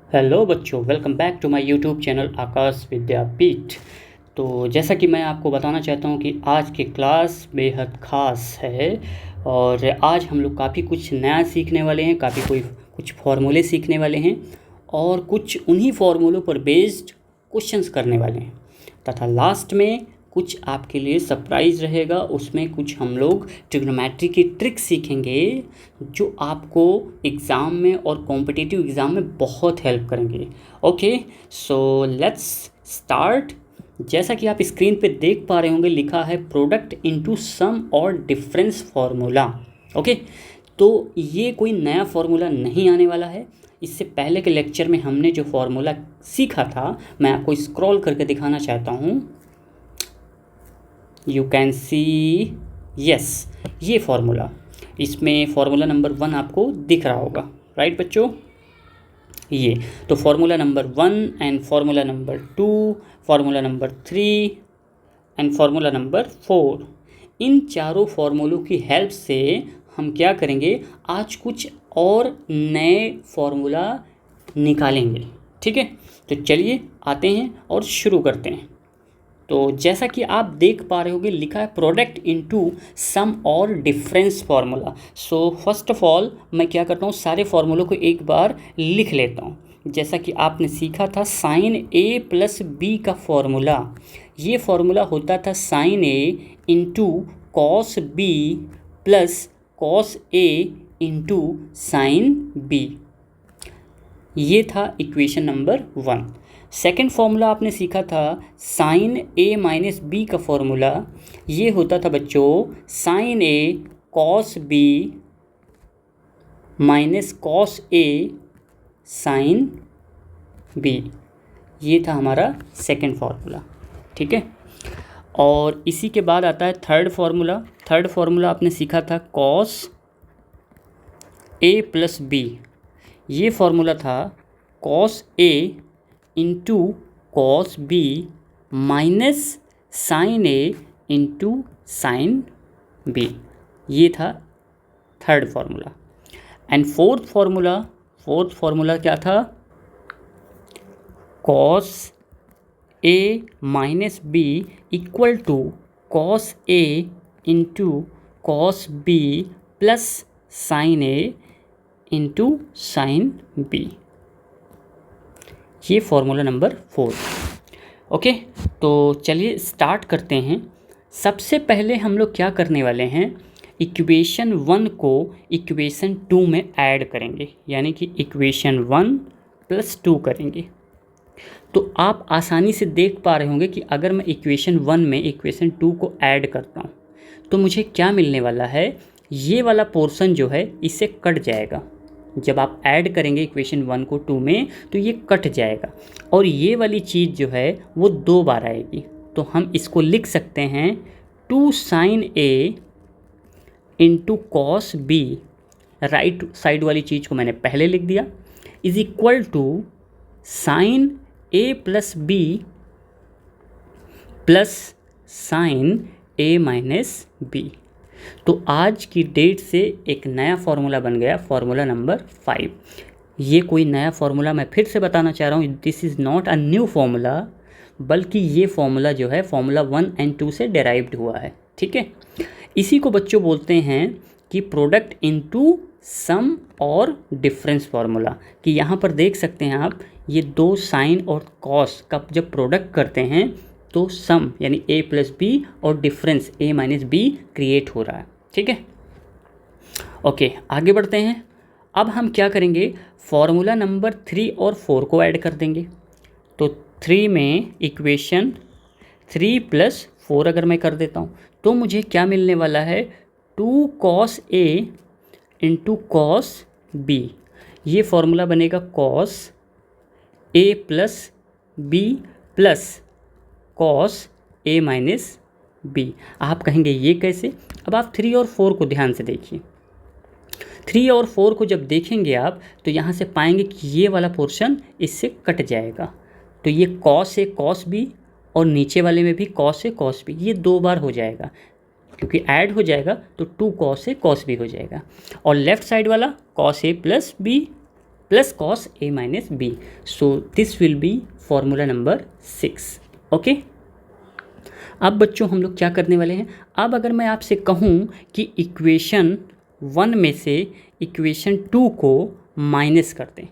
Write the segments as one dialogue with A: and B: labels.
A: Hello बच्चों, welcome back to my YouTube channel Akash Vidyapeeth. तो जैसा कि मैं आपको बताना चाहता हूं कि आज की क्लास बेहद ख़ास है और आज हम लोग काफ़ी कुछ नया सीखने वाले हैं, काफ़ी कुछ फार्मूले सीखने वाले हैं और कुछ उन्हीं फार्मूलों पर बेस्ड क्वेश्चंस करने वाले हैं तथा लास्ट में कुछ आपके लिए सरप्राइज़ रहेगा। उसमें कुछ हम लोग ट्रिग्नोमेट्री की ट्रिक सीखेंगे जो आपको एग्ज़ाम में और कॉम्पिटिटिव एग्ज़ाम में बहुत हेल्प करेंगे। Okay, so let's start. जैसा कि आप स्क्रीन पे देख पा रहे होंगे, लिखा है प्रोडक्ट इनटू सम और डिफरेंस फार्मूला। ओके, तो ये कोई नया फार्मूला नहीं आने वाला है। इससे पहले के लेक्चर में हमने जो फार्मूला सीखा था, मैं आपको स्क्रॉल करके दिखाना चाहता हूँ। यू कैन सी, यस, ये फार्मूला, इसमें फार्मूला नंबर 1 आपको दिख रहा होगा, राइट बच्चों। ये तो formula number 1 and formula number 2, formula number 3 and formula number 4, इन चारों फार्मूलों की हेल्प से हम क्या करेंगे, आज कुछ और नए फार्मूला निकालेंगे। ठीक है, तो चलिए आते हैं और शुरू करते हैं। तो जैसा कि आप देख पा रहे होगे, लिखा है प्रोडक्ट इनटू सम और difference formula. So first of all मैं क्या करता हूँ, सारे फार्मूलों को एक बार लिख लेता हूँ। जैसा कि आपने सीखा था साइन ए प्लस बी का फार्मूला, ये फार्मूला होता था sine A into cos B plus cos A into sine B. ये था इक्वेशन नंबर 1। सेकेंड फार्मूला आपने सीखा था साइन ए माइनस बी का फार्मूला, ये होता था बच्चों sign a cos B minus cos a sine B. ये था हमारा सेकेंड फार्मूला। ठीक है, और इसी के बाद आता है थर्ड फार्मूला। थर्ड फार्मूला आपने सीखा था कॉस ए प्लस बी, ये फार्मूला था cos A into cos B minus sine A into sine B. ये था third formula. And fourth formula क्या था, cos A minus B equal to cos A into cos B plus sine A into sine B. ये formula number 4। Okay, तो चलिए start करते हैं। सबसे पहले हम लोग क्या करने वाले हैं, इक्वेशन 1 को इक्वेशन 2 में ऐड करेंगे, यानी कि इक्वेशन 1 प्लस 2 करेंगे। तो आप आसानी से देख पा रहे होंगे कि अगर मैं इक्वेशन 1 में इक्वेशन 2 को ऐड करता हूँ तो मुझे क्या मिलने वाला है, ये वाला पोर्शन जो है इससे कट जाएगा। जब आप ऐड करेंगे इक्वेशन 1 को 2 में तो ये कट जाएगा और ये वाली चीज़ जो है वो 2 बार आएगी। तो हम इसको लिख सकते हैं 2 sine A into cos B, right side वाली चीज़ को मैंने पहले लिख दिया, is equal to sine A plus B plus sine A minus B. तो आज की डेट से एक नया फार्मूला बन गया, फार्मूला नंबर 5। ये कोई नया फार्मूला, मैं फिर से बताना चाह रहा हूँ, this is not a new formula, बल्कि ये फार्मूला जो है फार्मूला 1 एंड 2 से डेराइव्ड हुआ है। ठीक है, इसी को बच्चों बोलते हैं कि प्रोडक्ट इनटू सम और डिफरेंस फार्मूला। कि यहाँ पर देख सकते हैं आप, ये दो साइन और कॉस का जब प्रोडक्ट करते हैं तो सम यानी a प्लस बी और difference a minus be create हो रहा है। ठीक है, ओके, आगे बढ़ते हैं। अब हम क्या करेंगे, फॉर्मूला नंबर 3 और 4 को ऐड कर देंगे। तो 3 में इक्वेशन 3 प्लस 4 अगर मैं कर देता हूँ तो मुझे क्या मिलने वाला है, 2 cos A into cos B. ये फॉर्मूला बनेगा cos A plus B plus cos A minus B. आप कहेंगे ये कैसे, अब आप 3 और 4 को ध्यान से देखिए। 3 और 4 को जब देखेंगे आप तो यहाँ से पाएंगे कि ये वाला पोर्शन इससे कट जाएगा। तो ये कॉस ए कॉस बी और नीचे वाले में भी कॉस ए कॉस बी, ये 2 बार हो जाएगा क्योंकि ऐड हो जाएगा तो 2 कॉस ए कॉस बी हो जाएगा। और लेफ्ट साइड वाला cos A plus b plus cos a minus b. So this will be formula number 6. Okay, अब बच्चों हम लोग क्या करने वाले हैं, अब अगर मैं आपसे कहूँ कि इक्वेशन 1 में से इक्वेशन 2 को माइनस कर दें,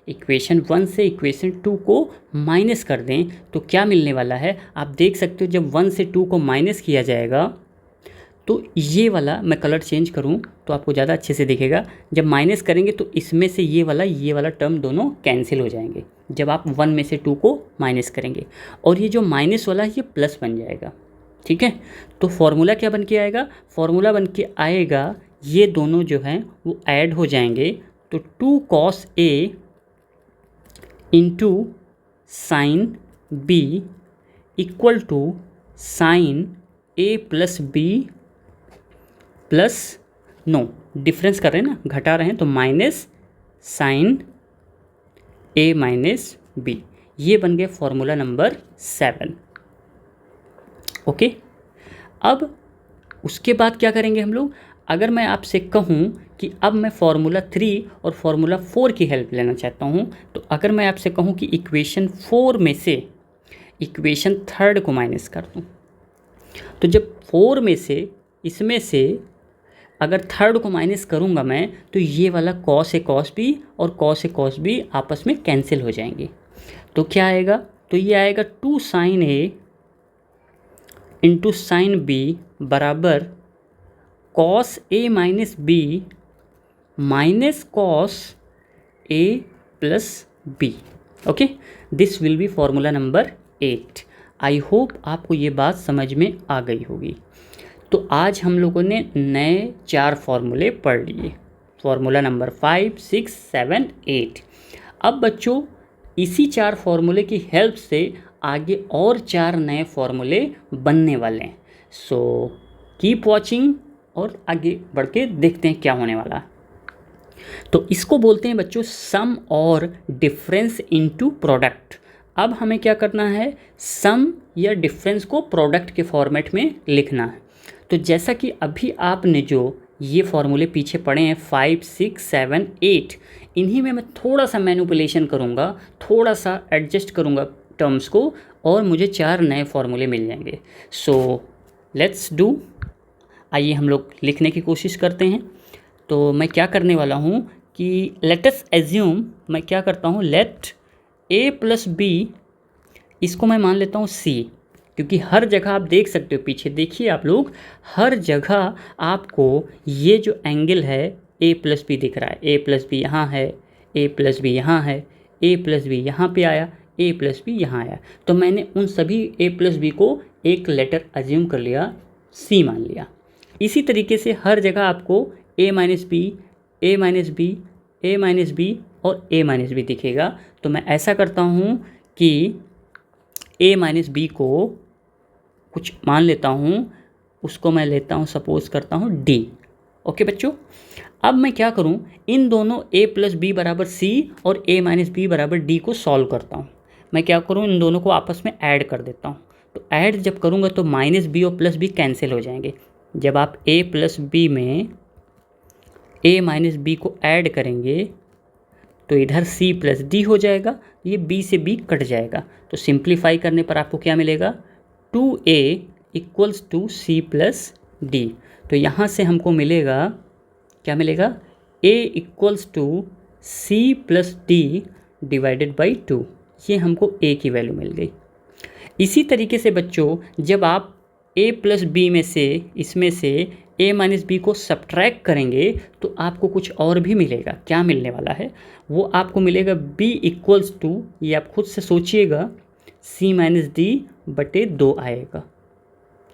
A: इक्वेशन 1 से इक्वेशन 2 को माइनस कर दें तो क्या मिलने वाला है, आप देख सकते हो जब 1 से 2 को माइनस किया जाएगा तो ये वाला, मैं कलर चेंज करूँ तो आपको ज़्यादा अच्छे से दिखेगा, जब माइनस करेंगे तो इसमें से ये वाला टर्म दोनों कैंसिल हो जाएंगे जब आप 1 में से 2 को माइनस करेंगे, और ये जो माइनस वाला है ये प्लस बन जाएगा। ठीक है, तो फॉर्मूला क्या बन के आएगा, फॉर्मूला बन के आएगा ये दोनों जो हैं वो ऐड हो जाएंगे, तो 2 cos a into sine b equal to sine a plus B plus, no difference कर रहे हैं ना, घटा रहे हैं, तो minus sine a minus b, ये बन गया फॉर्मूला नंबर 7। ओके, अब उसके बाद क्या करेंगे हम लोग, अगर मैं आपसे कहूँ कि अब मैं फार्मूला 3 और फार्मूला 4 की हेल्प लेना चाहता हूँ, तो अगर मैं आपसे कहूँ कि इक्वेशन 4 में से इक्वेशन 3 को माइनस कर दूँ, तो जब 4 में से इसमें से अगर 3 को माइनस करूँगा मैं, तो ये वाला cos a cos b और cos a cos b आपस में कैंसिल हो जाएंगे, तो क्या आएगा, तो ये आएगा 2 sin a into sign b बराबर cos a minus b minus cos a plus b। Okay, this will be formula number 8। I hope आपको ये बात समझ में आ गई होगी। तो आज हम लोगों ने नए 4 फार्मूले पढ़ लिए, फार्मूला नंबर 5, 6, 7, 8। अब बच्चों इसी 4 फार्मूले की हेल्प से आगे और 4 नए फार्मूले बनने वाले हैं। सो कीप वॉचिंग और आगे बढ़ के देखते हैं क्या होने वाला। तो इसको बोलते हैं बच्चों सम और डिफरेंस इनटू प्रोडक्ट। अब हमें क्या करना है, सम या डिफरेंस को प्रोडक्ट के फॉर्मेट में लिखना है। तो जैसा कि अभी आपने जो ये फार्मूले पीछे पढ़े हैं 5, 6, 7, 8, इन्हीं में मैं थोड़ा सा मैनिपुलेशन करूँगा, थोड़ा सा एडजस्ट करूँगा टर्म्स को, और मुझे 4 नए फार्मूले मिल जाएंगे। सो लेट्स डू, आइए हम लोग लिखने की कोशिश करते हैं। तो मैं क्या करने वाला हूँ कि लेट अस एज्यूम, मैं क्या करता हूँ, लेट a प्लस बी, इसको मैं मान लेता हूँ c, क्योंकि हर जगह आप देख सकते हो, पीछे देखिए आप लोग, हर जगह आपको ये जो एंगल है a प्लस बी दिख रहा है। a प्लस बी यहाँ है, a प्लस बी यहाँ है, a प्लस बी यहाँ पे आया, a प्लस बी यहाँ आया, तो मैंने उन सभी a प्लस बी को एक लेटर अज्यूम कर लिया, c मान लिया। इसी तरीके से हर जगह आपको a minus b, a minus b, a minus b और a माइनस बी दिखेगा। तो मैं ऐसा करता हूँ कि a माइनस बी को कुछ मान लेता हूँ, उसको मैं लेता हूँ, सपोज करता हूँ d। ओके बच्चों, अब मैं क्या करूँ, इन दोनों a प्लस बी बराबर c और a माइनस बी बराबर d को सॉल्व करता हूँ। मैं क्या करूँ, इन दोनों को आपस में ऐड कर देता हूँ। तो ऐड जब करूँगा तो माइनस बी और प्लस बी कैंसिल हो जाएंगे। जब आप a प्लस बी में a माइनस बी को ऐड करेंगे तो इधर c प्लस d हो जाएगा, ये b से b कट जाएगा। तो सिंप्लीफाई करने पर आपको क्या मिलेगा, 2a equals to c plus d। तो यहाँ से हमको मिलेगा, क्या मिलेगा, a equals to c plus d divided by 2, ये हमको a की वैल्यू मिल गई। इसी तरीके से बच्चों जब आप a प्लस बी में से, इसमें से a माइनस बी को सब्ट्रैक्ट करेंगे तो आपको कुछ और भी मिलेगा। क्या मिलने वाला है, वो आपको मिलेगा b इक्वल्स टू, ये आप खुद से सोचिएगा, c माइनस डी बटे 2 आएगा।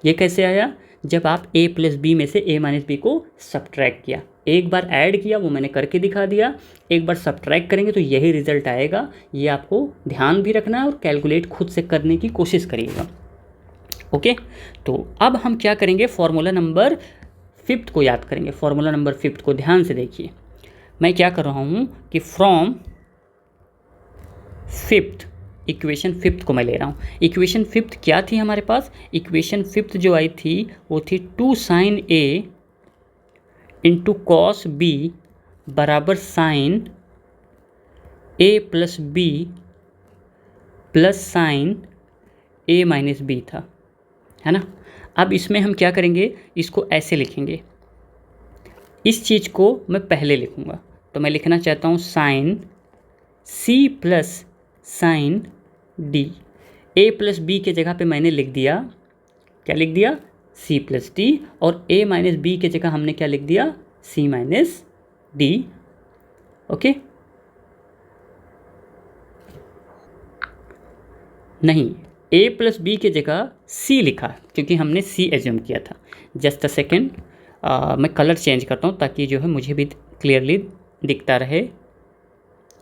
A: ये कैसे आया, जब आप a प्लस बी में से a माइनस बी को सब्ट्रैक्ट किया, एक बार ऐड किया, वो मैंने करके दिखा दिया, एक बार सब्ट्रैक्ट करेंगे तो यही रिजल्ट आएगा। ये आपको ध्यान भी रखना है और कैलकुलेट खुद से करने की कोशिश करिएगा। ओके, तो अब हम क्या करेंगे, फॉर्मूला नंबर 5 को याद करेंगे। फॉर्मूला नंबर 5 को ध्यान से देखिए, मैं क्या कर रहा हूँ कि फ्रॉम 5th, इक्वेशन 5th को मैं ले रहा हूँ। इक्वेशन 5th क्या थी हमारे पास, इक्वेशन 5th जो आई थी वो थी 2 sin a into cos b बराबर साइन ए प्लस बी प्लस साइन ए माइनस बी था, है ना। अब इसमें हम क्या करेंगे, इसको ऐसे लिखेंगे, इस चीज़ को मैं पहले लिखूँगा। तो मैं लिखना चाहता हूँ sine C plus sine D. A plus B के जगह पे मैंने लिख दिया, क्या लिख दिया, सी प्लस डी, और ए माइनस बी के जगह हमने क्या लिख दिया, सी माइनस डी। ओके, नहीं, ए प्लस बी के जगह सी लिखा क्योंकि हमने सी एज्यूम किया था। जस्ट अ सेकेंड, मैं कलर चेंज करता हूँ ताकि जो है मुझे भी क्लियरली दिखता रहे।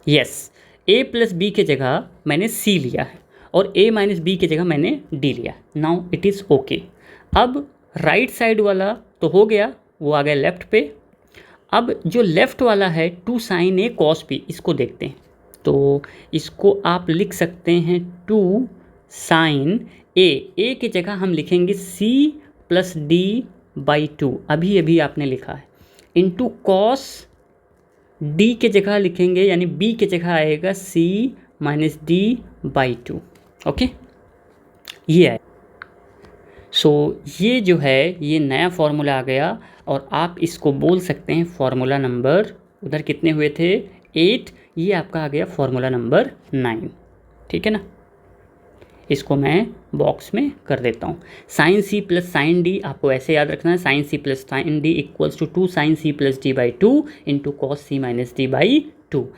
A: यस, ए प्लस बी के जगह मैंने सी लिया है और ए माइनस बी के जगह मैंने डी लिया। Now it is okay. अब राइट साइड वाला तो हो गया, वो आ गया लेफ्ट पे। अब जो लेफ्ट वाला है two sine a cos b, इसको देखते हैं। तो इसको आप लिख सकते हैं टू साइन ए की जगह हम लिखेंगे c plus d by two, अभी अभी आपने लिखा है, इंटू कॉस डी के जगह लिखेंगे, यानी बी के जगह आएगा C minus D by two. Okay, ये है। सो ये जो है ये नया फॉर्मूला आ गया और आप इसको बोल सकते हैं फॉर्मूला नंबर, उधर कितने हुए थे 8, ये आपका आ गया फॉर्मूला नंबर 9। ठीक है ना, इसको मैं बॉक्स में कर देता हूँ। साइन सी प्लस साइन डी आपको ऐसे याद रखना है, sine C plus sine d equals to two sine C plus d by two into cos c minus D by two.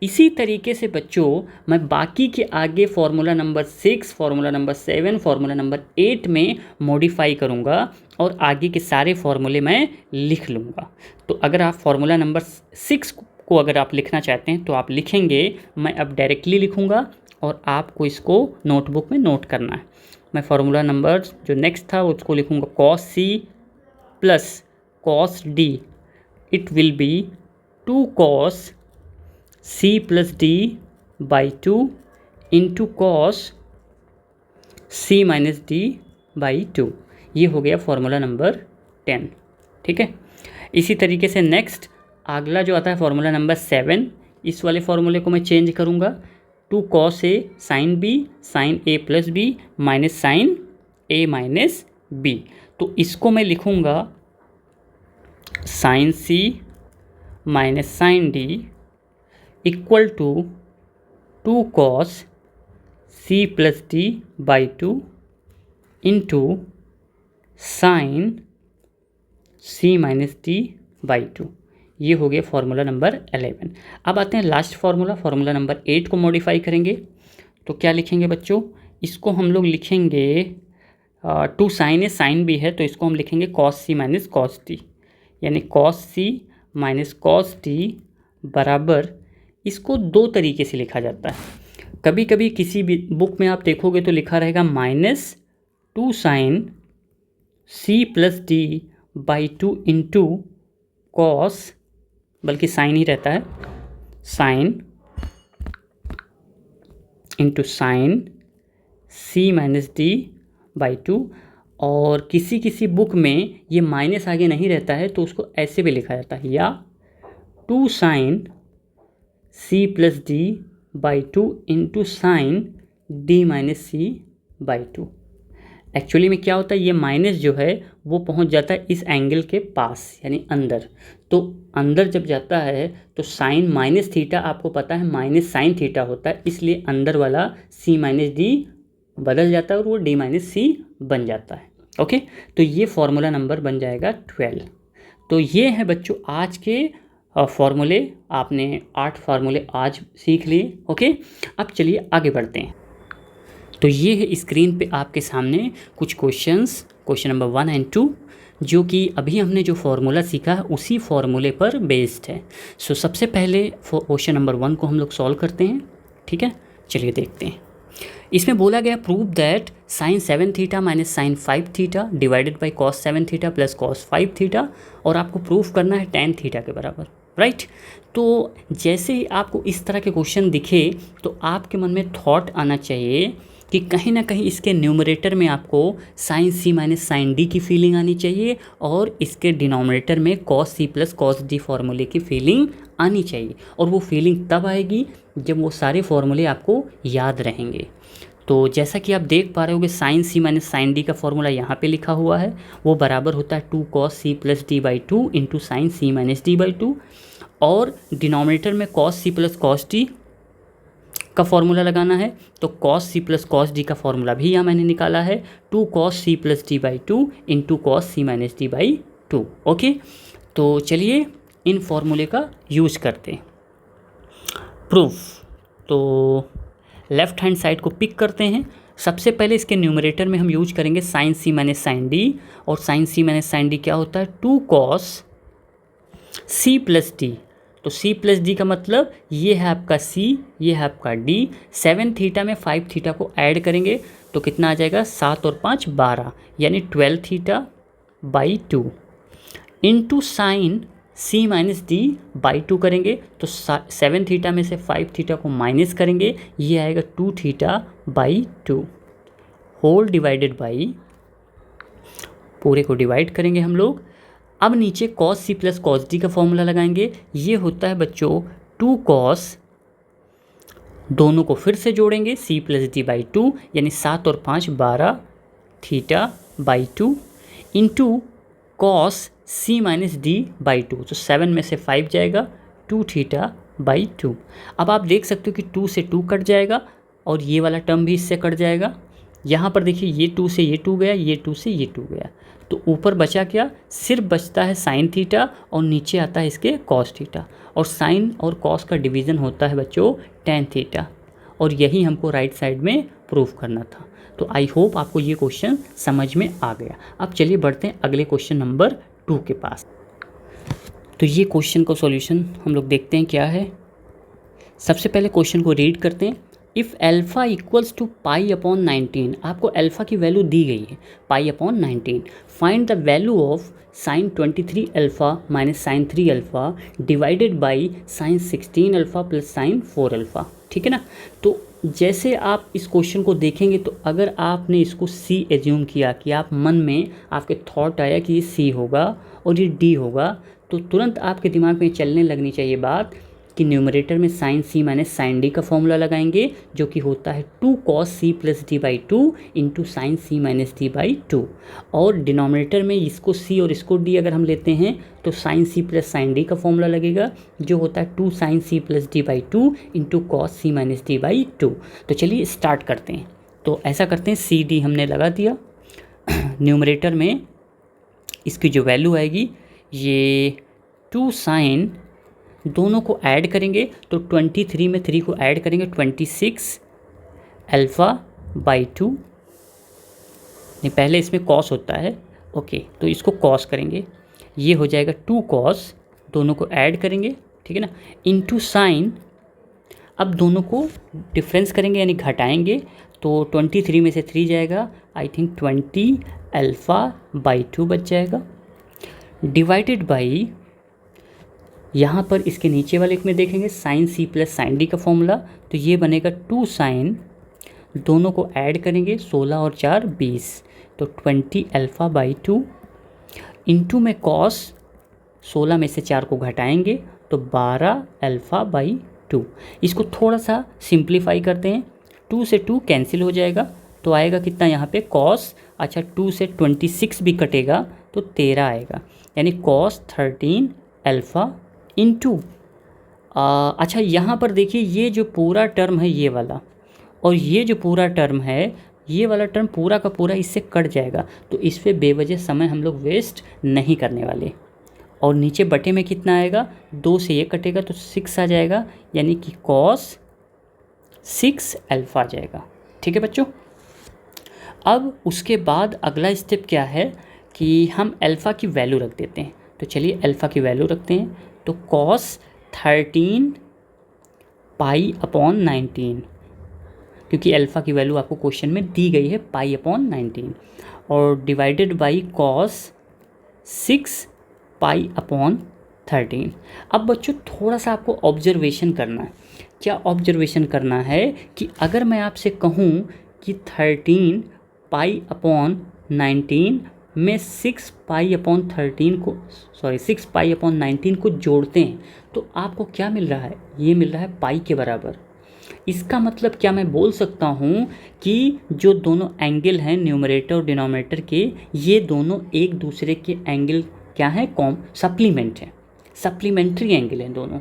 A: इसी तरीके से बच्चों मैं बाकी के आगे formula number 6, formula number 7, formula number 8 में मॉडिफाई करूँगा और आगे के सारे फार्मूले मैं लिख लूँगा। तो अगर आप फार्मूला नंबर 6 को अगर आप लिखना चाहते हैं तो आप लिखेंगे, मैं अब डायरेक्टली लिखूँगा और आपको इसको नोटबुक में नोट करना है। मैं फार्मूला नंबर जो नेक्स्ट था उसको लिखूँगा cos c plus cos d, it will be 2 cos c plus d by 2 into cos c minus D by 2। ये हो गया फार्मूला नंबर 10। ठीक है, इसी तरीके से नेक्स्ट अगला जो आता है फार्मूला नंबर 7, इस वाले फार्मूले को मैं चेंज करूँगा, 2 cos a sine b sine A plus b minus sine A minus B. तो इसको मैं लिखूँगा sine c minus sine d equal to 2 cos c plus d by 2 into sine c minus D by 2। ये हो गया formula number 11। अब आते हैं लास्ट फार्मूला, फार्मूला नंबर 8 को मॉडिफाई करेंगे। तो क्या लिखेंगे बच्चों, इसको हम लोग लिखेंगे 2 साइन ए साइन बी है तो इसको हम लिखेंगे cos c minus cos D, यानी cos c minus cos D बराबर, इसको 2 तरीके से लिखा जाता है। कभी कभी किसी भी बुक में आप देखोगे तो लिखा रहेगा -2 sine C plus d by 2 into cos, बल्कि साइन ही रहता है, sine into sine c minus D by 2। और किसी किसी बुक में ये माइनस आगे नहीं रहता है तो उसको ऐसे भी लिखा जाता है, या 2 sine C plus d by 2 into sine d minus c by 2। Actually में क्या होता है, ये माइनस जो है वो पहुंच जाता है इस एंगल के पास, यानी अंदर। तो अंदर जब जाता है तो साइन माइनस थीटा आपको पता है माइनस साइन थीटा होता है, इसलिए अंदर वाला सी माइनस डी बदल जाता है और वो डी माइनस सी बन जाता है। ओके, तो ये फार्मूला नंबर बन जाएगा 12। तो ये है बच्चों आज के फार्मूले, आपने 8 फार्मूले आज सीख लिए। ओके, अब चलिए आगे बढ़ते हैं। तो ये है स्क्रीन पे आपके सामने कुछ क्वेश्चंस, क्वेश्चन नंबर 1 और 2, जो कि अभी हमने जो फार्मूला सीखा है उसी फार्मूले पर बेस्ड है। सो सबसे पहले क्वेश्चन नंबर 1 को हम लोग सॉल्व करते हैं। ठीक है, चलिए देखते हैं। इसमें बोला गया prove that sine 7 theta minus sine 5 theta divided by cos 7 theta plus cos 5 theta, और आपको प्रूफ करना है tan थीटा के बराबर, राइट। तो जैसे ही आपको इस तरह के क्वेश्चन दिखे तो आपके मन में थॉट आना चाहिए कि कहीं ना कहीं इसके न्यूमरेटर में आपको sine c minus sine d की फीलिंग आनी चाहिए और इसके डिनोमिनेटर में cos c plus cos d फार्मूले की फीलिंग आनी चाहिए। और वो फीलिंग तब आएगी जब वो सारे फॉर्मूले आपको याद रहेंगे। तो जैसा कि आप देख पा रहे होगे sign c minus sine d का फॉर्मूला यहाँ पे लिखा हुआ है, वो बराबर होता है 2 cos c plus d by two into sine c minus D by two, और डिनोमिनेटर में cos c plus cos d का फॉर्मूला लगाना है। तो cos c plus cos d का फॉर्मूला भी यहाँ मैंने निकाला है, 2 cos c plus d by two into cos c minus D by two. Okay, तो चलिए इन फॉर्मूले का यूज़ करते हैं। प्रूफ, तो लेफ़्ट हैंड साइड को पिक करते हैं। सबसे पहले इसके न्यूमरेटर में हम यूज करेंगे sign c minus sine D, और sign c minus sine D क्या होता है 2 cos c प्लस डी। तो c प्लस डी का मतलब ये है आपका c, ये है आपका d। 7 थीटा में 5 थीटा को ऐड करेंगे तो कितना आ जाएगा, 7 और 5 12, यानी 12 theta by 2 into sign c minus D by 2 करेंगे तो 7 थीटा में से 5 थीटा को माइनस करेंगे, ये आएगा 2 theta by 2 whole divided by, पूरे को डिवाइड करेंगे हम लोग। अब नीचे cos c plus cos d का फॉर्मूला लगाएंगे, ये होता है बच्चों 2 cos, दोनों को फिर से जोड़ेंगे c प्लस डी बाई 2, यानी 7 और 5 12 theta by 2 into cos c minus D by 2, तो 7 में से 5 जाएगा 2 थीटा बाई 2। अब आप देख सकते हो कि 2 से 2 कट जाएगा और ये वाला टर्म भी इससे कट जाएगा। यहाँ पर देखिए ये 2 से ये 2 गया, ये 2 से ये 2 गया, तो ऊपर बचा क्या, सिर्फ बचता है साइन थीटा और नीचे आता है इसके कॉस थीटा, और साइन और कॉस का डिवीज़न होता है बच्चों टेन थीटा, और यही हमको राइट साइड में प्रूफ करना था। तो आई होप आपको ये क्वेश्चन समझ में आ गया। अब चलिए बढ़ते हैं अगले क्वेश्चन नंबर 2 के पास। तो ये क्वेश्चन का सॉल्यूशन हम लोग देखते हैं क्या है। सबसे पहले क्वेश्चन को रीड करते हैं। If alpha equals to pi upon 19, आपको एल्फ़ा की वैल्यू दी गई है pi upon 19, find the value of sine 23 alpha minus sine 3 alpha divided by sine 16 alpha plus sine 4 alpha. ठीक है ना। तो जैसे आप इस क्वेश्चन को देखेंगे तो अगर आपने इसको सी एज्यूम किया, कि आप मन में आपके थॉट आया कि ये सी होगा और ये डी होगा, तो तुरंत आपके दिमाग में चलने लगनी चाहिए बात कि न्यूमरेटर में sine c minus sine d का फॉर्मूला लगाएंगे, जो कि होता है 2 cos c plus d by 2 into sine c minus D by 2, और डिनोमिनेटर में इसको c और इसको d अगर हम लेते हैं तो साइन सी प्लस साइन डी का फॉर्मूला लगेगा, जो होता है 2 sine C plus d by 2 into cos c minus D by 2। तो चलिए स्टार्ट करते हैं। तो ऐसा करते हैं, सी डी हमने लगा दिया। न्यूमरेटर में इसकी जो वैल्यू आएगी ये 2 साइन, दोनों को ऐड करेंगे तो 23 में 3 को ऐड करेंगे 26 अल्फ़ा बाई 2, नहीं पहले इसमें कॉस होता है, ओके, तो इसको कॉस करेंगे, ये हो जाएगा 2 कॉस, दोनों को ऐड करेंगे, ठीक है ना, इंटू साइन। अब दोनों को डिफरेंस करेंगे यानी घटाएंगे, तो 23 में से 3 जाएगा, आई थिंक 20 अल्फ़ा बाई 2 बच जाएगा, डिवाइडेड बाई, यहाँ पर इसके नीचे वाले में देखेंगे साइन सी प्लस साइन डी का फॉर्मूला, तो ये बनेगा 2 साइन, दोनों को ऐड करेंगे 16 और 4 20, तो 20 अल्फ़ा बाई 2 इंटू में कॉस, 16 में से 4 को घटाएंगे तो 12 अल्फ़ा बाई 2। इसको थोड़ा सा सिंप्लीफाई करते हैं, 2 से 2 कैंसिल हो जाएगा, तो आएगा कितना यहाँ पे कॉस, अच्छा 2 से 26 भी कटेगा तो 13 आएगा, यानी कॉस 13 अल्फ़ा इंटू, अच्छा यहाँ पर देखिए ये जो पूरा टर्म है ये वाला, और ये जो पूरा टर्म है ये वाला टर्म पूरा का पूरा इससे कट जाएगा, तो इस पर बेवजह समय हम लोग वेस्ट नहीं करने वाले। और नीचे बटे में कितना आएगा, 2 से ये कटेगा तो 6 आ जाएगा, यानी कि कॉस 6 अल्फ़ा आ जाएगा। ठीक है बच्चों। अब उसके बाद अगला स्टेप क्या है कि हम अल्फ़ा की वैल्यू रख देते हैं। तो चलिए अल्फ़ा की वैल्यू रखते हैं, तो कॉस 13 पाई अपॉन 19, क्योंकि अल्फ़ा की वैल्यू आपको क्वेश्चन में दी गई है पाई अपॉन 19, और divided by cos 6 pi upon 13। अब बच्चों थोड़ा सा आपको ऑब्जर्वेशन करना है। क्या ऑब्जर्वेशन करना है कि अगर मैं आपसे कहूँ कि 13 पाई अपॉन 19 में 6 पाई अपॉन 19 को जोड़ते हैं तो आपको क्या मिल रहा है, ये मिल रहा है पाई के बराबर, इसका मतलब क्या मैं बोल सकता हूँ कि जो दोनों एंगल हैं न्यूमरेटर और डिनोमिनेटर के, ये दोनों एक दूसरे के एंगल क्या है, सप्लीमेंट है, सप्लीमेंट्री एंगल हैं दोनों।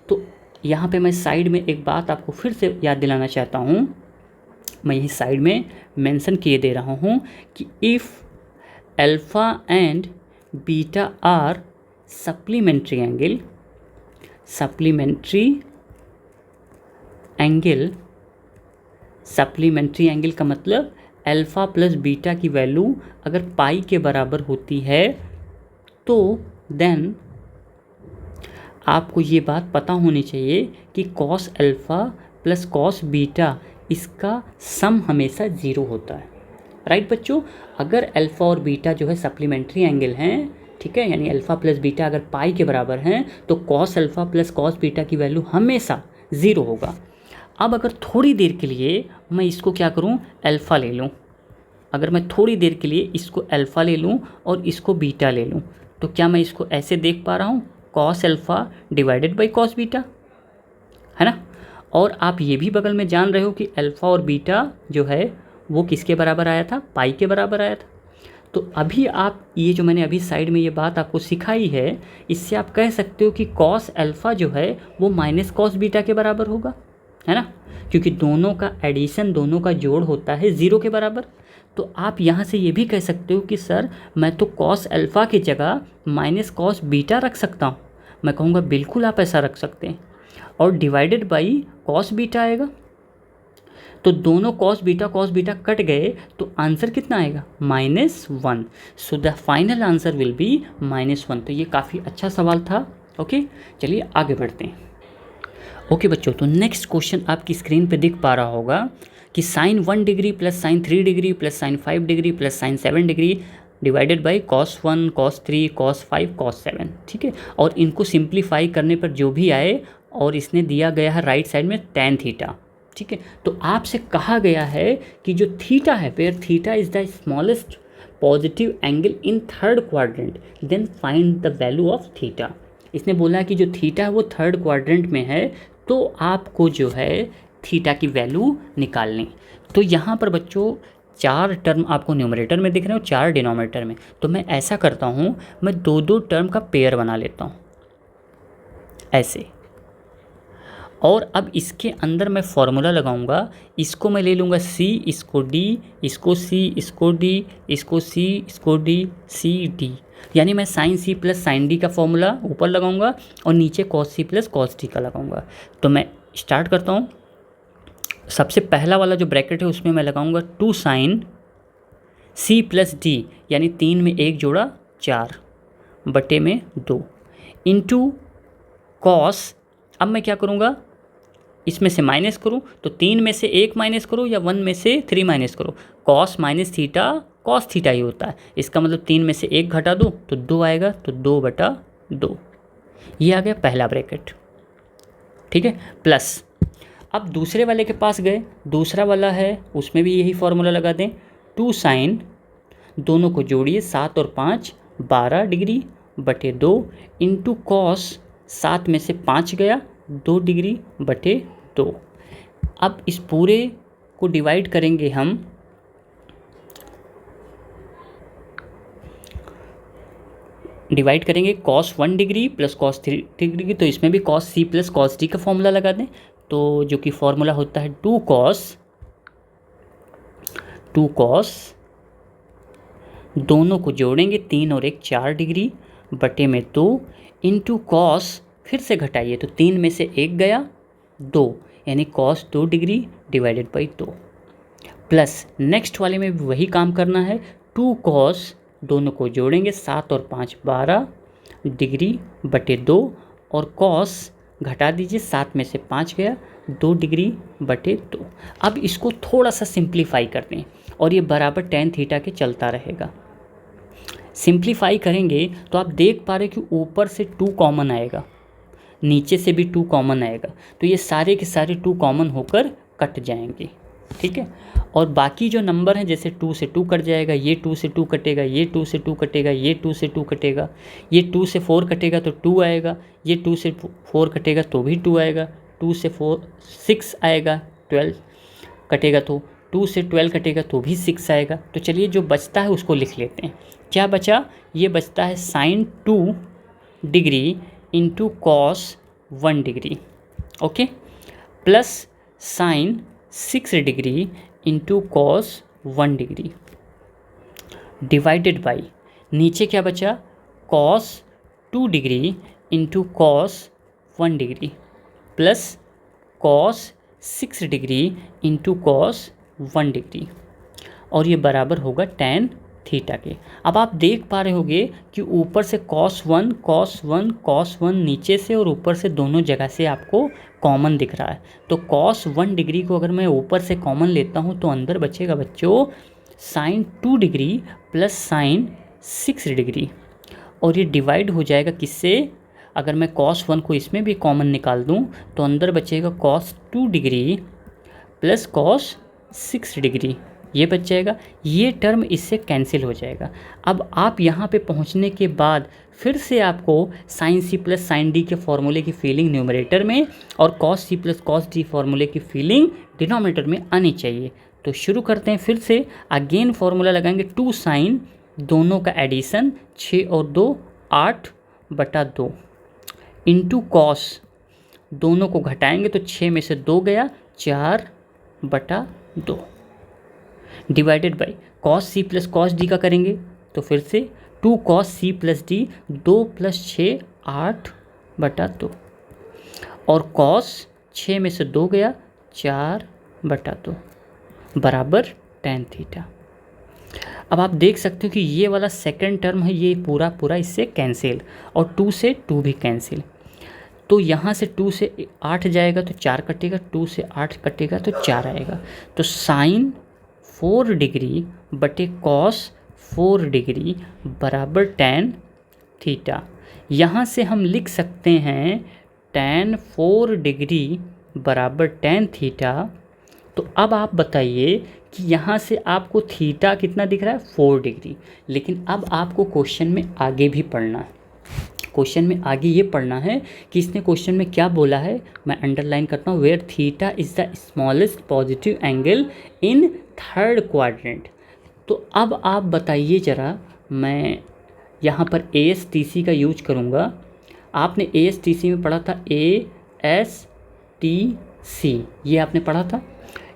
A: तो यहाँ पे मैं साइड में एक बात आपको फिर से याद दिलाना चाहता हूँ, मैं यही साइड में मेंशन किए दे रहा हूँ कि if alpha and beta are supplementary angle, supplementary angle का मतलब अल्फ़ा प्लस बीटा की वैल्यू अगर पाई के बराबर होती है तो देन आपको ये बात पता होनी चाहिए कि cos alpha plus cos beta इसका सम हमेशा ज़ीरो होता है। राइट बच्चों, अगर अल्फ़ा और बीटा जो है सप्लीमेंट्री एंगल हैं, ठीक है, यानी अल्फ़ा प्लस बीटा अगर पाई के बराबर हैं तो cos alpha plus cos beta की वैल्यू हमेशा ज़ीरो होगा। अब अगर थोड़ी देर के लिए मैं इसको क्या करूं, अल्फ़ा ले लूं, अगर मैं थोड़ी देर के लिए इसको अल्फ़ा ले लूं और इसको बीटा ले लूं, तो क्या मैं इसको ऐसे देख पा रहा हूं, cos alpha divided by cos beta, है ना। और आप ये भी बगल में जान रहे हो कि अल्फ़ा और बीटा जो है वो किसके बराबर आया था, पाई के बराबर आया था। तो अभी आप ये जो मैंने अभी साइड में ये बात आपको सिखाई है, इससे आप कह सकते हो कि कॉस अल्फ़ा जो है वो माइनस कॉस बीटा के बराबर होगा, है ना, क्योंकि दोनों का एडिशन, दोनों का जोड़ होता है ज़ीरो के बराबर। तो आप यहाँ से ये भी कह सकते हो कि सर मैं तो कॉस अल्फ़ा की जगह माइनस कॉस बीटा रख सकता हूँ। मैं कहूँगा बिल्कुल आप ऐसा रख सकते हैं, और डिवाइडेड बाई कॉस बीटा आएगा, तो दोनों कॉस बीटा कट गए तो आंसर कितना आएगा, -1। So the final answer will be -1। तो ये काफ़ी अच्छा सवाल था। ओके, चलिए आगे बढ़ते हैं। ओके बच्चों, तो नेक्स्ट क्वेश्चन आपकी स्क्रीन पे दिख पा रहा होगा कि sine 1 degree plus sine 3 degree plus sine 5 degree plus sine 7 degree divided by cos 1 cos 3 cos 5 cos 7, ठीक है। और इनको सिंप्लीफाई करने पर जो भी आए, और इसने दिया गया है राइट साइड में tan थीटा, ठीक है। तो आपसे कहा गया है कि जो थीटा है, where theta is the smallest positive angle in third quadrant, then find the value of theta. इसने बोला कि जो थीटा है वो थर्ड क्वाड्रेंट में है, तो आपको जो है थीटा की वैल्यू निकालनी। तो यहाँ पर बच्चों 4 टर्म आपको न्यूमरेटर में दिख रहे हो, 4 डिनोमिनेटर में। तो मैं ऐसा करता हूँ, मैं 2-2 टर्म का पेयर बना लेता हूँ ऐसे, और अब इसके अंदर मैं फॉर्मूला लगाऊंगा। इसको मैं ले लूँगा c, इसको d, इसको c, इसको d, इसको c, इसको d, c d, यानी मैं sine c plus sine d का फॉर्मूला ऊपर लगाऊंगा और नीचे cos c plus cos d का लगाऊंगा। तो मैं स्टार्ट करता हूँ। सबसे पहला वाला जो ब्रैकेट है उसमें मैं लगाऊंगा 2 साइन c प्लस d, यानी 3 में 1 जोड़ा 4 बटे में 2 इंटू कॉस। अब मैं क्या करूँगा, इसमें से माइनस करूँ तो 3 में से 1 माइनस करूँ या 1 में से 3 माइनस करूँ, cos minus theta cos theta ही होता है। इसका मतलब 3 में से 1 घटा दो तो 2 आएगा, तो 2/2 ये आ गया पहला ब्रैकेट, ठीक है। प्लस अब दूसरे वाले के पास गए, दूसरा वाला है उसमें भी यही फॉर्मूला लगा दें, 2 साइन, दोनों को जोड़िए 7 और 5 12 डिग्री बटे 2 इंटू कॉस, 7 में से 5 गया 2 डिग्री बटे 2। अब इस पूरे को डिवाइड करेंगे हम, डिवाइड करेंगे cos 1 degree plus cos 3 degree, तो इसमें भी cos c plus cos d का फॉर्मूला लगा दें। तो जो कि फॉर्मूला होता है 2 cos, दोनों को जोड़ेंगे 3 और 1 4 डिग्री बटे में 2 इंटू कॉस, फिर से घटाइए तो 3 में से 1 गया 2, यानी cos 2 degree divided by 2। Plus next वाले में भी वही काम करना है, 2 cos, दोनों को जोड़ेंगे 7 और 5 12 डिग्री बटे 2, और cos घटा दीजिए 7 में से 5 गया 2 डिग्री बटे 2। अब इसको थोड़ा सा सिंप्लीफाई करते हैं और ये बराबर tan थीटा के चलता रहेगा। सिंप्लीफाई करेंगे तो आप देख पा रहे कि ऊपर से 2 कॉमन आएगा, नीचे से भी 2 कॉमन आएगा, तो ये सारे के सारे 2 कॉमन होकर कट जाएंगे, ठीक है। और बाकी जो नंबर हैं, जैसे 2 से 2 कट जाएगा, ये 2 से 2 कटेगा, ये 2 से 2 कटेगा, ये 2 से 2 कटेगा, ये 2 से 4 कटेगा तो 2 आएगा, ये 2 से 4 कटेगा तो भी 2 आएगा, 2 से 4 6 आएगा, 12 कटेगा तो 2 से 12 कटेगा तो भी 6 आएगा। तो चलिए जो बचता है उसको लिख लेते हैं। क्या बचा? ये बचता है sine 2 degree into cos 1 degree, okay, plus sine 6 degree into cos 1 degree divided by, नीचे क्या बचा? Cos 2 degree into cos 1 degree plus cos 6 degree into cos 1 degree, और ये बराबर होगा tan थीटा के। अब आप देख पा रहे होंगे कि ऊपर से cos 1 cos 1 cos 1 नीचे से और ऊपर से दोनों जगह से आपको कॉमन दिख रहा है। तो cos 1 डिग्री को अगर मैं ऊपर से कॉमन लेता हूँ तो अंदर बचेगा बच्चों sine 2 degree plus sine 6 degree, और ये डिवाइड हो जाएगा किससे? अगर मैं cos 1 को इसमें भी कॉमन निकाल दूं तो अंदर बचेगा cos 2 degree plus cos 6 degree, ये बच जाएगा। ये टर्म इससे कैंसिल हो जाएगा। अब आप यहाँ पे पहुँचने के बाद फिर से आपको साइन सी प्लस साइन डी के फॉर्मूले की फीलिंग न्यूमरेटर में और cos c plus cos d फॉर्मूले की फीलिंग डिनोमिनेटर में आनी चाहिए। तो शुरू करते हैं फिर से। अगेन फॉर्मूला लगाएंगे 2 साइन, दोनों का एडिशन 6 और 2 8/2 इंटू कॉस, दोनों को घटाएंगे तो 6 में से 2 गया 4/2 divided by cos c plus cos d का करेंगे तो फिर से 2 कॉस सी प्लस डी 2 + 6 8/2 और कॉस 6 में से 2 गया 4/2 बराबर tan थीटा। अब आप देख सकते हो कि ये वाला सेकंड टर्म है ये पूरा पूरा इससे कैंसिल, और 2 से 2 भी कैंसिल। तो यहाँ से 2 से 8 जाएगा तो 4 कटेगा, 2 से 8 कटेगा तो 4 आएगा। तो साइन 4 डिग्री बटे कॉस 4 डिग्री बराबर tan थीटा। यहाँ से हम लिख सकते हैं tan 4 डिग्री बराबर tan थीटा। तो अब आप बताइए कि यहाँ से आपको थीटा कितना दिख रहा है? 4 डिग्री। लेकिन अब आपको क्वेश्चन में आगे भी पढ़ना है। क्वेश्चन में आगे ये पढ़ना है कि इसने क्वेश्चन में क्या बोला है, मैं अंडरलाइन करता हूँ, where theta is the smallest positive angle in third quadrant. तो अब आप बताइए ज़रा, मैं यहाँ पर ASTC का यूज करूँगा। आपने ASTC में पढ़ा था, ASTC ये आपने पढ़ा था।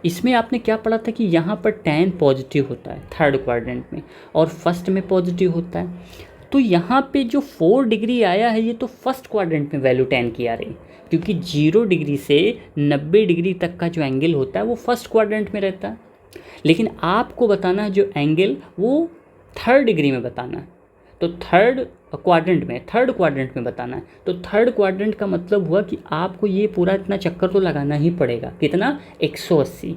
A: इसमें आपने क्या पढ़ा था कि यहाँ पर tan पॉजिटिव होता है थर्ड क्वाड्रेंट में और फर्स्ट में पॉजिटिव होता है। तो यहाँ पे जो 4 डिग्री आया है ये तो फर्स्ट क्वाड्रेंट में वैल्यू tan की आ रही है, क्योंकि 0 डिग्री से 90 डिग्री तक का जो एंगल होता है वो फर्स्ट क्वाड्रेंट में रहता है। लेकिन आपको बताना है जो एंगल वो थर्ड डिग्री में बताना है, तो थर्ड क्वाड्रेंट में बताना है। तो थर्ड क्वाड्रेंट का मतलब हुआ कि आपको ये पूरा इतना चक्कर तो लगाना ही पड़ेगा। कितना? 180।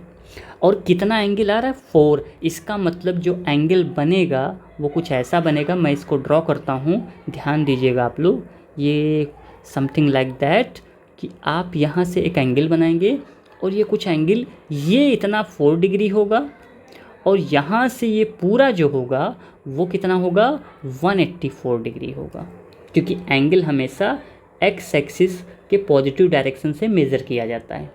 A: और कितना एंगल आ रहा है? 4। इसका मतलब जो एंगल बनेगा वो कुछ ऐसा बनेगा, मैं इसको ड्रॉ करता हूँ, ध्यान दीजिएगा आप लोग। ये समथिंग लाइक दैट कि आप यहाँ से एक एंगल बनाएंगे और ये कुछ एंगल ये इतना 4 डिग्री होगा, और यहाँ से ये पूरा जो होगा वो कितना होगा? 184 डिग्री होगा, क्योंकि एंगल हमेशा एक्स एक्सिस के पॉजिटिव डायरेक्शन से मेज़र किया जाता है।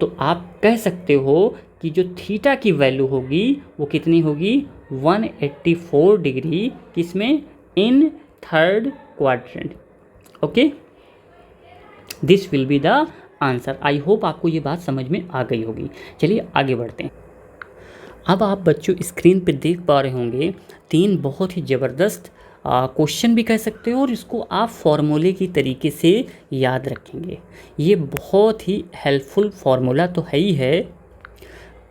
A: तो आप कह सकते हो कि जो थीटा की वैल्यू होगी वो कितनी होगी? 184 डिग्री, किसमें? इन third quadrant. Okay, this will be the answer. I hope आपको ये बात समझ में आ गई होगी। चलिए आगे बढ़ते हैं। अब आप बच्चों स्क्रीन पे देख पा रहे होंगे 3 बहुत ही ज़बरदस्त क्वेश्चन भी कह सकते हो, और इसको आप फॉर्मूले की तरीके से याद रखेंगे। ये बहुत ही हेल्पफुल फार्मूला तो है ही है,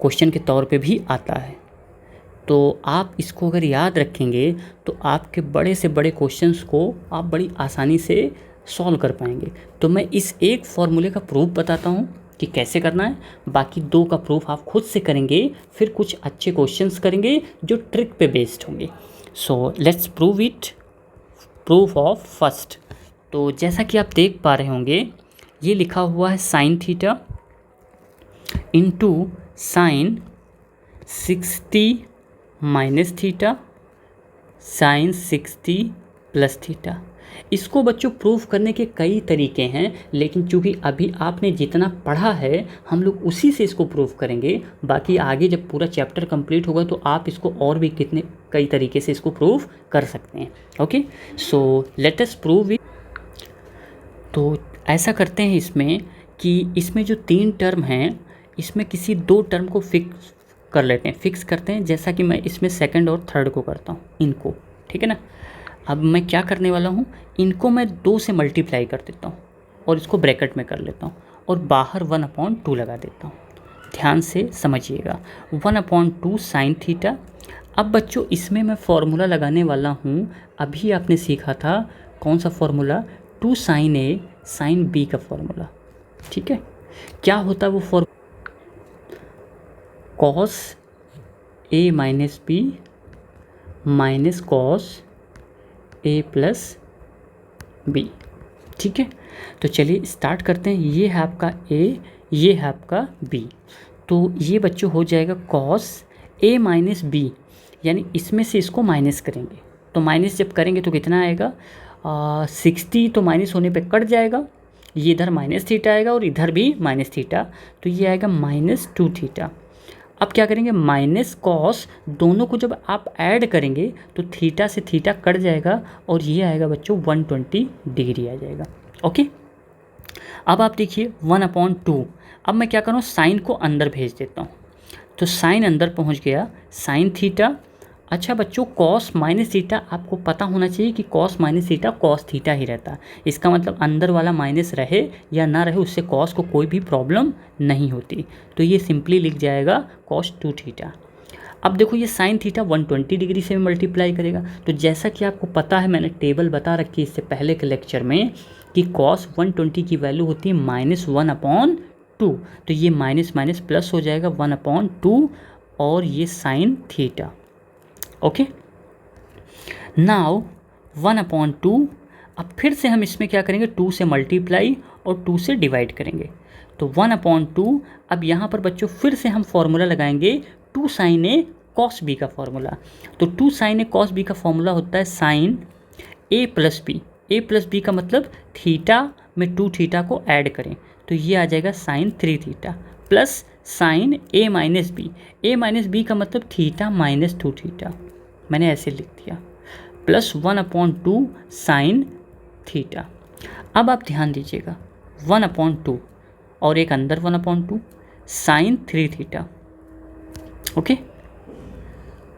A: क्वेश्चन के तौर पे भी आता है। तो आप इसको अगर याद रखेंगे तो आपके बड़े से बड़े क्वेश्चंस को आप बड़ी आसानी से सॉल्व कर पाएंगे। तो मैं इस एक फॉर्मूले का प्रूफ बताता हूँ कि कैसे करना है, बाकी 2 का प्रूफ आप खुद से करेंगे, फिर कुछ अच्छे क्वेश्चंस करेंगे जो ट्रिक पे बेस्ड होंगे। So let's prove it. Proof of first. तो जैसा कि आप देख पा रहे होंगे ये लिखा हुआ है sine theta into sine 60 minus theta sine 60 plus theta. इसको बच्चों प्रूफ करने के कई तरीके हैं, लेकिन चूंकि अभी आपने जितना पढ़ा है हम लोग उसी से इसको प्रूफ करेंगे। बाकी आगे जब पूरा चैप्टर कंप्लीट होगा तो आप इसको और भी कई तरीके से इसको प्रूफ कर सकते हैं। Okay, so let us prove it. तो ऐसा करते हैं इसमें कि इसमें जो 3 टर्म हैं इसमें किसी 2 टर्म को फिक्स कर लेते हैं, फिक्स करते हैं, जैसा कि मैं इसमें सेकंड और थर्ड को करता हूँ इनको, ठीक है ना। अब मैं क्या करने वाला हूँ, इनको मैं 2 से मल्टीप्लाई कर देता हूँ और इसको ब्रैकेट में कर लेता हूँ और बाहर 1/2 लगा देता हूँ। ध्यान से समझिएगा, 1/2 साइन थीटा। अब बच्चों इसमें मैं फॉर्मूला लगाने वाला हूँ, अभी आपने सीखा था कौन सा फॉर्मूला, 2 साइन ए साइन बी का फॉर्मूला, ठीक है। क्या होता है वो formula, cos A minus B minus cos A plus B, ठीक है। तो चलिए स्टार्ट करते हैं। ये है आपका ए, ये है आपका बी, तो ये बच्चों हो जाएगा कॉस ए माइनस बी, यानी इसमें से इसको माइनस करेंगे, तो माइनस जब करेंगे तो कितना आएगा, 60, तो माइनस होने पे कट जाएगा, ये इधर माइनस थीटा आएगा और इधर भी माइनस थीटा, तो ये आएगा -2 थीटा। अब क्या करेंगे, माइनस कॉस दोनों को जब आप ऐड करेंगे तो थीटा से थीटा कट जाएगा और ये आएगा बच्चों 120 डिग्री आ जाएगा। ओके, अब आप देखिए 1/2। अब मैं क्या करूँ, साइन को अंदर भेज देता हूँ, तो साइन अंदर पहुँच गया, साइन थीटा। अच्छा बच्चों, कॉस माइनस थीटा आपको पता होना चाहिए कि cos minus theta cos theta ही रहता है। इसका मतलब अंदर वाला माइनस रहे या ना रहे उससे कॉस को कोई भी प्रॉब्लम नहीं होती, तो ये सिंपली लिख जाएगा cos 2 थीटा। अब देखो ये साइन थीटा 120 डिग्री से मल्टीप्लाई करेगा, तो जैसा कि आपको पता है मैंने टेबल बता रखी है इससे पहले के लेक्चर में कि cos 120 की वैल्यू होती है -1/2, तो ये माइनस माइनस प्लस हो जाएगा 1/2 और ये साइन थीटा। Okay, now 1/2। अब फिर से हम इसमें क्या करेंगे, 2 से मल्टीप्लाई और 2 से डिवाइड करेंगे, तो 1/2। अब यहाँ पर बच्चों फिर से हम फॉर्मूला लगाएंगे 2 साइन ए कॉस बी का फॉर्मूला। तो 2 साइन ए कॉस बी का फॉर्मूला होता है साइन ए प्लस बी। ए प्लस बी का मतलब थीटा में 2 थीटा को ऐड करें, तो ये आ जाएगा साइन 3 थीटा प्लस साइन ए माइनस बी। ए माइनस बी का मतलब थीटा -2 थीटा, मैंने ऐसे लिख दिया, प्लस 1/2 साइन थीटा। अब आप ध्यान दीजिएगा 1/2 और एक अंदर 1/2 साइन 3 थीटा। ओके,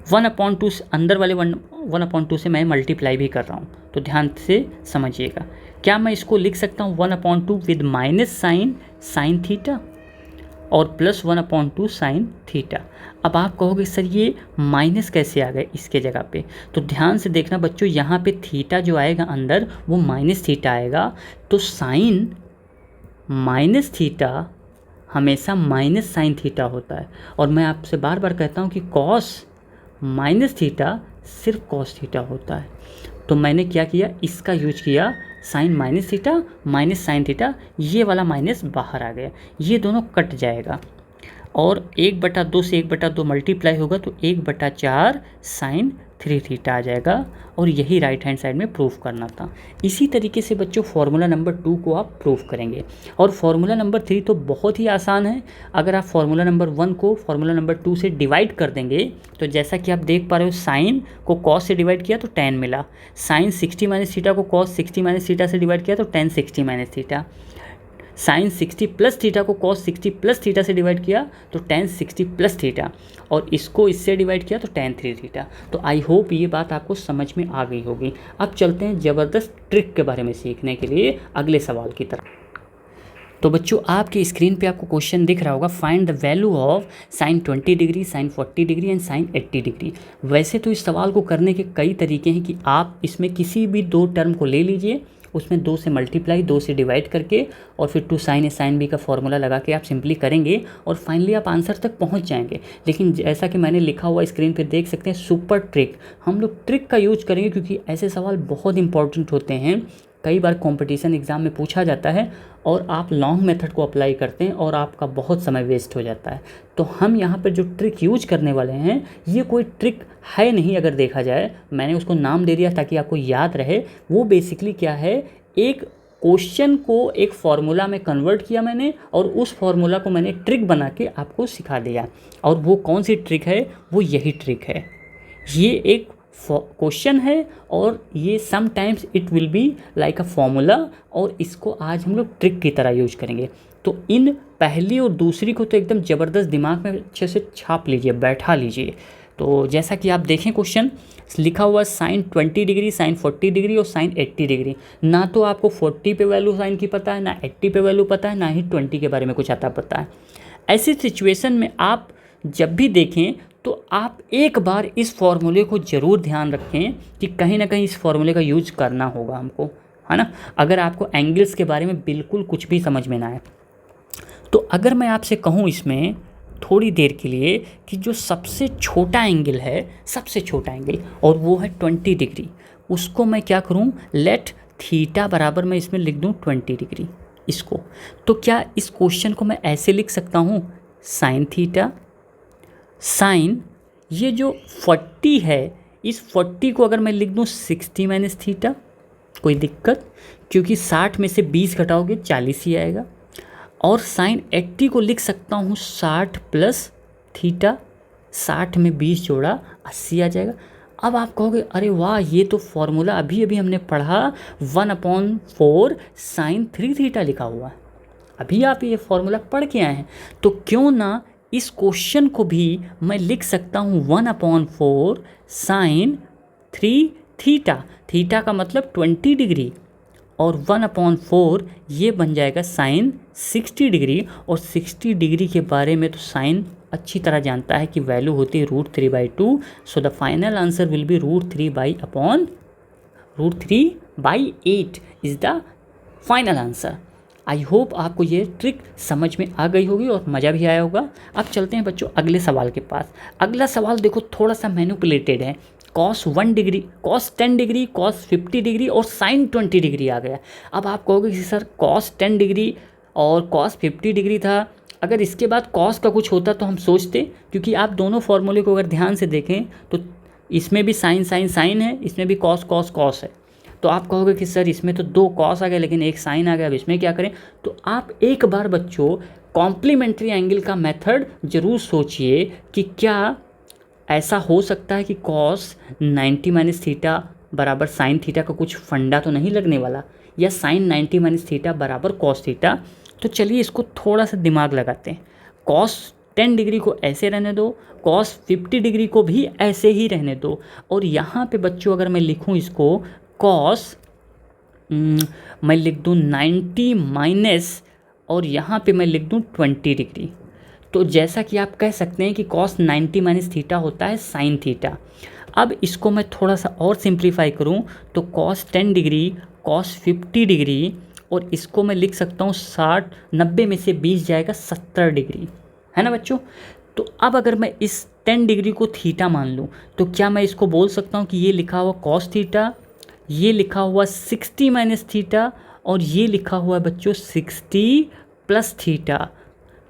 A: 1/2 अंदर वाले 1/2 से मैं मल्टीप्लाई भी कर रहा हूँ, तो ध्यान से समझिएगा। क्या मैं इसको लिख सकता हूँ 1/2 विद माइनस साइन थीटा और प्लस 1/2 साइन थीटा। अब आप कहोगे सर ये माइनस कैसे आ गए इसके जगह पे, तो ध्यान से देखना बच्चों, यहाँ पे थीटा जो आएगा अंदर वो माइनस थीटा आएगा, तो साइन माइनस थीटा हमेशा माइनस साइन थीटा होता है। और मैं आपसे बार बार कहता हूँ कि कॉस माइनस थीटा सिर्फ कॉस थीटा होता है, तो मैंने क्या किया, इसका यूज किया, sine minus theta minus sine theta, ये वाला माइनस बाहर आ गया, ये दोनों कट जाएगा और 1/2 से 1/2 मल्टीप्लाई होगा तो 1/4 साइन 3 थीटा आ जाएगा, और यही राइट हैंड साइड में प्रूफ करना था। इसी तरीके से बच्चों फार्मूला नंबर 2 को आप प्रूफ करेंगे, और फार्मूला नंबर 3 तो बहुत ही आसान है। अगर आप फार्मूला नंबर 1 को फार्मूला नंबर 2 से डिवाइड कर देंगे तो जैसा कि आप देख पा रहे हो, साइन को कॉस से डिवाइड किया तो tan मिला, साइन 60 माइनस थीटा को कॉस 60 माइनस थीटा से डिवाइड किया तो tan 60 minus theta, sine 60 plus theta को कॉस 60 प्लस थीटा से डिवाइड किया तो tan 60 प्लस थीटा, और इसको इससे डिवाइड किया तो tan 3 थीटा। तो आई होप ये बात आपको समझ में आ गई होगी। अब चलते हैं ज़बरदस्त ट्रिक के बारे में सीखने के लिए अगले सवाल की तरफ। तो बच्चों आपकी स्क्रीन पे आपको क्वेश्चन दिख रहा होगा, find the value of sine 20 degree, sine 40 degree and sine 80 degree. वैसे तो इस सवाल को करने के कई तरीके हैं कि आप इसमें किसी भी 2 टर्म को ले लीजिए, उसमें 2 से मल्टीप्लाई 2 से डिवाइड करके और फिर 2 साइन ए साइन बी का फॉर्मूला लगा के आप सिंपली करेंगे और फाइनली आप आंसर तक पहुंच जाएंगे। लेकिन जैसा कि मैंने लिखा हुआ स्क्रीन पे देख सकते हैं, सुपर ट्रिक, हम लोग ट्रिक का यूज करेंगे क्योंकि ऐसे सवाल बहुत इंपॉर्टेंट होते हैं। कई बार कंपटीशन एग्ज़ाम में पूछा जाता है और आप लॉन्ग मेथड को अप्लाई करते हैं और आपका बहुत समय वेस्ट हो जाता है। तो हम यहाँ पर जो ट्रिक यूज करने वाले हैं ये कोई ट्रिक है नहीं, अगर देखा जाए मैंने उसको नाम दे दिया ताकि आपको याद रहे। वो बेसिकली क्या है, एक क्वेश्चन को एक फार्मूला में कन्वर्ट किया मैंने और उस फार्मूला को मैंने ट्रिक बना के आपको सिखा दिया। और वो कौन सी ट्रिक है, वो यही ट्रिक है। ये एक क्वेश्चन है और ये sometimes it will be like a formula, और इसको आज हम लोग ट्रिक की तरह यूज करेंगे। तो इन पहली और दूसरी को तो एकदम ज़बरदस्त दिमाग में अच्छे से छाप लीजिए, बैठा लीजिए। तो जैसा कि आप देखें क्वेश्चन लिखा हुआ साइन 20 डिग्री, साइन 40 डिग्री और साइन 80 डिग्री। ना तो आपको 40 पे वैल्यू साइन की पता है, ना 80 पे वैल्यू पता है, ना ही 20 के बारे में कुछ आता पता है। ऐसी सिचुएशन में आप जब भी देखें तो आप एक बार इस फॉर्मूले को ज़रूर ध्यान रखें कि कहीं ना कहीं इस फॉर्मूले का यूज करना होगा हमको, है ना। अगर आपको एंगल्स के बारे में बिल्कुल कुछ भी समझ में ना आए तो अगर मैं आपसे कहूँ इसमें थोड़ी देर के लिए कि जो सबसे छोटा एंगल है, सबसे छोटा एंगल, और वो है 20 डिग्री, उसको मैं क्या करूँ, लेट थीटा बराबर मैं इसमें लिख दूँ 20 डिग्री इसको। तो क्या इस क्वेश्चन को मैं ऐसे लिख सकता हूँ, साइन थीटा साइन ये जो 40 है, इस 40 को अगर मैं लिख दूँ 60 माइनस थीटा, कोई दिक्कत, क्योंकि 60 में से 20 घटाओगे 40 ही आएगा। और साइन 80 को लिख सकता हूँ 60 प्लस थीटा, 60 में 20 जोड़ा 80 आ जाएगा। अब आप कहोगे अरे वाह, ये तो फॉर्मूला अभी अभी हमने पढ़ा 1/4 साइन 3 थीटा लिखा हुआ है, अभी आप ये फॉर्मूला पढ़ के आए हैं। तो क्यों ना इस क्वेश्चन को भी मैं लिख सकता हूँ 1/4 साइन 3 थीटा, थीटा का मतलब 20 डिग्री, और 1/4 ये बन जाएगा साइन 60 डिग्री। और 60 डिग्री के बारे में तो साइन अच्छी तरह जानता है कि वैल्यू होती है √3/2। So the final answer will be √3/8 is the final answer. I hope आपको ये ट्रिक समझ में आ गई होगी और मज़ा भी आया होगा। अब चलते हैं बच्चों अगले सवाल के पास। अगला सवाल देखो थोड़ा सा मैनिपुलेटेड है। cos 1 degree, cos 10 degree, cos 50 degree और sin 20 डिग्री आ गया। अब आप कहोगे कि सर cos 10 डिग्री और cos 50 डिग्री था, अगर इसके बाद cos का कुछ होता तो हम सोचते, क्योंकि आप दोनों फॉर्मूले को अगर ध्यान से देखें तो इसमें भी साइन साइन साइन है, इसमें भी cos cos cos है। तो आप कहोगे कि सर इसमें तो 2 cos आ गया लेकिन एक साइन आ गया, अब इसमें क्या करें। तो आप एक बार बच्चों कॉम्प्लीमेंट्री एंगल का मेथड ज़रूर सोचिए कि क्या ऐसा हो सकता है कि cos 90 माइनस थीटा बराबर साइन थीटा का कुछ फंडा तो नहीं लगने वाला, या साइन 90 माइनस थीटा बराबर cos थीटा। तो चलिए इसको थोड़ा सा दिमाग लगाते हैं। cos 10 डिग्री को ऐसे रहने दो, cos 50 डिग्री को भी ऐसे ही रहने दो, और यहाँ पे बच्चों अगर मैं लिखूँ इसको cos मैं लिख दूँ 90 माइनस और यहाँ पे मैं लिख दूँ 20 डिग्री। तो जैसा कि आप कह सकते हैं कि cos 90 माइनस थीटा होता है साइन थीटा। अब इसको मैं थोड़ा सा और सिंप्लीफाई करूं तो cos 10 डिग्री, cos 50 डिग्री, और इसको मैं लिख सकता हूं 90 में से 20 जाएगा 70 डिग्री, है ना बच्चों। तो अब अगर मैं इस 10 डिग्री को थीटा मान लूं तो क्या मैं इसको बोल सकता हूं कि ये लिखा हुआ cos थीटा, ये लिखा हुआ 60 माइनस थीटा, और ये लिखा हुआ है बच्चों 60 प्लस थीटा,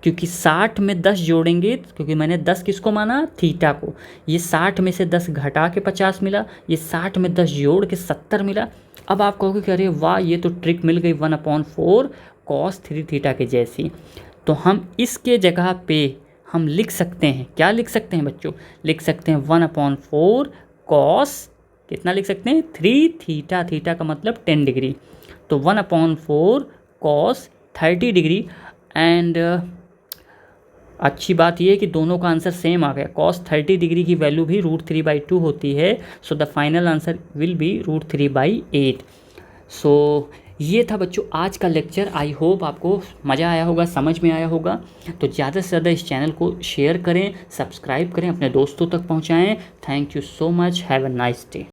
A: क्योंकि 60 में 10 जोड़ेंगे, क्योंकि मैंने 10 किसको माना, थीटा को। ये 60 में से 10 घटा के 50 मिला, ये 60 में 10 जोड़ के 70 मिला। अब आप कहोगे कि अरे वाह, ये तो ट्रिक मिल गई 1/4 cos 3 थीटा के जैसी। तो हम इसके जगह पे हम लिख सकते हैं, क्या लिख सकते हैं बच्चों, लिख सकते हैं 1/4 cos, कितना लिख सकते हैं 3 थीटा, थीटा का मतलब 10 डिग्री। तो 1/4 cos 30 डिग्री। एंड अच्छी बात यह है कि दोनों का आंसर सेम आ गया। cos 30 डिग्री की वैल्यू भी √3/2 होती है। So the final answer will be √3/8। सो ये था बच्चों आज का लेक्चर। आई होप आपको मज़ा आया होगा, समझ में आया होगा। तो ज़्यादा से ज़्यादा इस चैनल को शेयर करें, सब्सक्राइब करें, अपने दोस्तों तक पहुँचाएँ। Thank you so much, have a nice day.